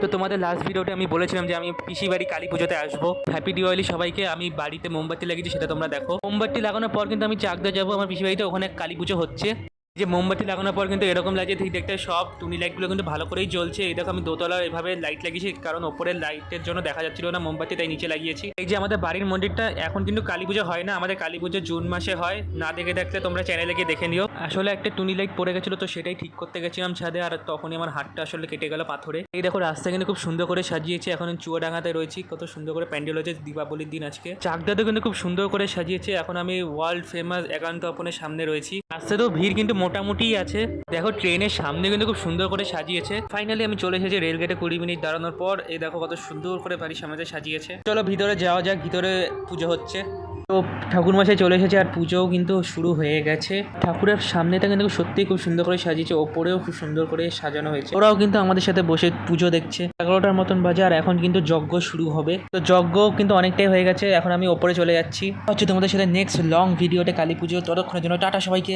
তো তোমাদের লাস্ট ভিডিওতে আমি বলেছিলাম যে আমি পিসি বাড়ি কালী পুজোতে আসবো। হ্যাপি দিওয়ালি সবাইকে। আমি বাড়িতে মোমবাতি লাগিয়েছি, সেটা তোমরা দেখো। মোমবাতি লাগানোর পর কিন্তু আমি চাকদা যাবো আমার পিসি বাড়িতে, ওখানে কালী পুজো হচ্ছে। যে মোমবাতি লাগানোর পর কিন্তু এরকম লাগছে, ঠিক দেখতে সব টুনি লাইটগুলো কিন্তু ভালো করেই জ্বলছে। এই দেখো আমি দোতলা এভাবে লাইট লাগিয়েছি, কারণ ওপরের লাইটের জন্য দেখা যাচ্ছিল না মোমবাতি, তাই নিচে লাগিয়েছি। এই যে আমাদের বাড়ির মন্দিরটা, এখন কিন্তু কালী পুজো হয় না, আমাদের কালী পুজো জুন মাসে হয়। না দেখে থাকলে তোমরা চ্যানেলে গিয়ে দেখে নিও। আসলে একটা টুনি লাইট পড়ে গেছিলো, তো সেটাই ঠিক করতে গেছিলাম ছাদে, আর তখনই আমার হাতটা আসলে কেটে গেল পাথরে। এই দেখো রাস্তা কিন্তু খুব সুন্দর করে সাজিয়েছে, এখন চুয়াডাঙ্গাতে রয়েছি, কত সুন্দর করে প্যান্ডেল হয়েছে দীপাবলির দিন আজকে। চাকদাতে কিন্তু খুব সুন্দর করে সাজিয়েছে। এখন আমি ওয়ার্ল্ড ফেমাস একান্ত আপনের সামনে রয়েছি। রাস্তাতেও ভিড় কিন্তু মোটামুটি আছে। দেখো ট্রেনের সামনে কিন্তু খুব সুন্দর করে সাজিয়েছে। ফাইনালি আমি চলে এসেছি রেলগেটে 20 মিনিট দাঁড়ানোর পর। এই দেখো কত সুন্দর করে বাড়ির সামনে সাজিয়েছে। চলো ভিতরে যাওয়া যাক, ভিতরে পুজো হচ্ছে। তো ঠাকুরমশাই চলে এসেছে, আর পুজোও কিন্তু শুরু হয়ে গেছে। ঠাকুরের সামনেটা কিন্তু সত্যিই খুব সুন্দর করে সাজিয়েছে, ওপরেও খুব সুন্দর করে সাজানো হয়েছে। ওরাও কিন্তু আমাদের সাথে বসে পুজো দেখছে। 11টার মতন বাজে, আর এখন কিন্তু যজ্ঞ শুরু হবে। তো যজ্ঞ কিন্তু অনেকটাই হয়ে গেছে, এখন আমি ওপরে চলে যাচ্ছি। হচ্ছে তোমাদের সাথে নেক্সট লং ভিডিওতে কালী পুজো। ততক্ষণের জন্য টাটা সবাইকে।